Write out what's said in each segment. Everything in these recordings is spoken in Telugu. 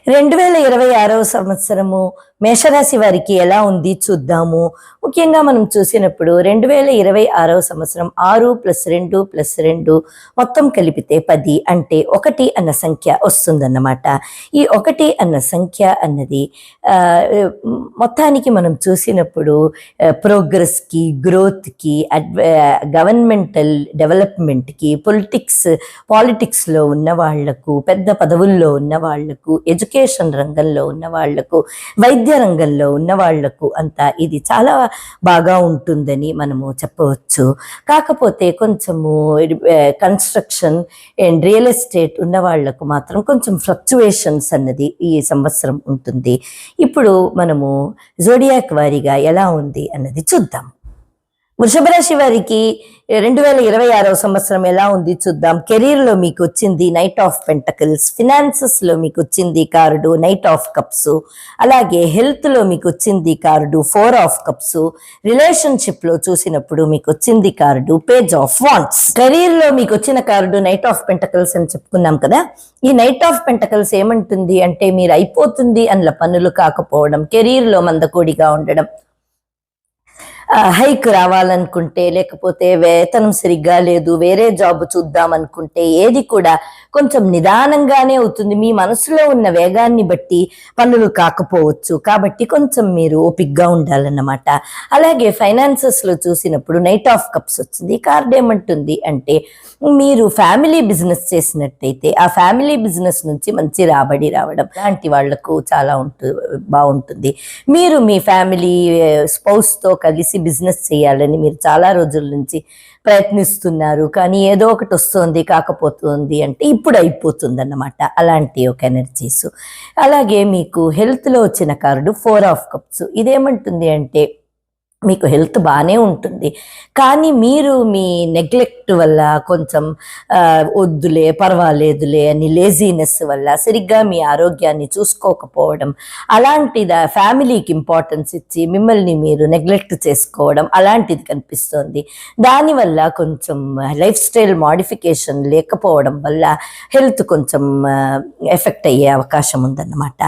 2026వ సంవత్సరము మేషరాశి వారికి ఎలా ఉంది చూద్దాము. ముఖ్యంగా మనం చూసినప్పుడు 2026వ సంవత్సరం 6+2+2 మొత్తం కలిపితే 10 అంటే 1 అన్న సంఖ్య వస్తుందన్నమాట. ఈ 1 అన్న సంఖ్య అన్నది మొత్తానికి మనం చూసినప్పుడు ప్రోగ్రెస్కి, గ్రోత్కి, గవర్నమెంటల్ డెవలప్మెంట్కి, పాలిటిక్స్లో ఉన్న వాళ్లకు, పెద్ద పదవుల్లో ఉన్న వాళ్లకు, ఎడ్యుకేషన్ రంగంలో ఉన్న వాళ్లకు, వైద్య రంగంలో ఉన్న వాళ్లకు అంతా ఇది చాలా బాగా ఉంటుందని మనము చెప్పవచ్చు. కాకపోతే కొంచెము కన్స్ట్రక్షన్ అండ్ రియల్ ఎస్టేట్ ఉన్న వాళ్లకు మాత్రం కొంచెం ఫ్లక్చువేషన్స్ అన్నది ఈ సంవత్సరం ఉంటుంది. ఇప్పుడు మనము జోడియాక్ వారీగా ఎలా ఉంది అన్నది చూద్దాం. వృషభ రాశి వారికి 2026వ సంవత్సరం ఎలా ఉంది చూద్దాం. కెరీర్లో మీకు వచ్చింది నైట్ ఆఫ్ పెంటకల్స్, ఫినాన్సెస్లో మీకు వచ్చింది కార్డు నైట్ ఆఫ్ కప్స్, అలాగే హెల్త్లో మీకు వచ్చింది కార్డు 4 ఆఫ్ కప్స్, రిలేషన్షిప్లో చూసినప్పుడు మీకు వచ్చింది కార్డు పేజ్ ఆఫ్ వాండ్స్. కెరీర్లో మీకు వచ్చిన కార్డు నైట్ ఆఫ్ పెంటకల్స్ అని చెప్పుకున్నాం కదా. ఈ నైట్ ఆఫ్ పెంటకల్స్ ఏమంటుంది అంటే మీరు అయిపోతుంది అన్న పనులు కాకపోవడం, కెరీర్లో మందకోడిగా ఉండడం, హైక్ రావాలనుకుంటే, లేకపోతే వేతనం సరిగ్గా లేదు, వేరే జాబ్ చూద్దాం అనుకుంటే ఏది కూడా కొంచెం నిదానంగానే అవుతుంది. మీ మనసులో ఉన్న వేగాన్ని బట్టి పనులు కాకపోవచ్చు, కాబట్టి కొంచెం మీరు ఓపిక్గా ఉండాలన్నమాట. అలాగే ఫైనాన్సెస్లో చూసినప్పుడు నైట్ ఆఫ్ కప్స్ వచ్చింది. కార్డ్ ఏమంటుంది అంటే మీరు ఫ్యామిలీ బిజినెస్ చేసినట్టయితే ఆ ఫ్యామిలీ బిజినెస్ నుంచి మంచి రాబడి రావడం లాంటి వాళ్లకు చాలా బాగుంటుంది. మీరు మీ ఫ్యామిలీ స్పౌస్తో కలిసి బిజినెస్ చేయాలని మీరు చాలా రోజుల నుంచి ప్రయత్నిస్తున్నారు, కానీ ఏదో ఒకటి వస్తుంది కాకపోతుంది అంటే ఇప్పుడు అయిపోతుంది అన్నమాట. అలాంటి ఒక ఎనర్జీస్. అలాగే మీకు హెల్త్లో వచ్చిన కార్డు 4 ఆఫ్ కప్స్. ఇదేమంటుంది అంటే మీకు హెల్త్ బాగానే ఉంటుంది, కానీ మీరు మీ నెగ్లెక్ట్ వల్ల కొంచెం వద్దులే పర్వాలేదులే అని లేజీనెస్ వల్ల సరిగ్గా మీ ఆరోగ్యాన్ని చూసుకోకపోవడం, అలాంటిది ఫ్యామిలీకి ఇంపార్టెన్స్ ఇచ్చి మిమ్మల్ని మీరు నెగ్లెక్ట్ చేసుకోవడం అలాంటిది కనిపిస్తుంది. దానివల్ల కొంచెం లైఫ్ స్టైల్ మాడిఫికేషన్ లేకపోవడం వల్ల హెల్త్ కొంచెం ఎఫెక్ట్ అయ్యే అవకాశం ఉందన్నమాట.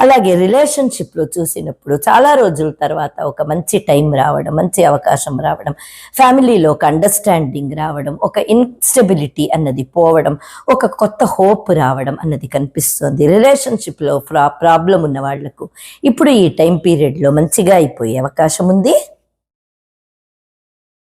అలాగే రిలేషన్షిప్లో చూసినప్పుడు చాలా రోజుల తర్వాత ఒక మంచి టైం రావడం, మంచి అవకాశం రావడం, ఫ్యామిలీలో ఒక అండర్స్టాండింగ్ రావడం, ఒక ఇన్స్టెబిలిటీ అన్నది పోవడం, ఒక కొత్త హోప్ రావడం అన్నది కనిపిస్తుంది. రిలేషన్షిప్లో ప్రాబ్లం ఉన్న వాళ్లకు ఇప్పుడు ఈ టైం పీరియడ్లో మంచిగా అయిపోయే అవకాశం ఉంది.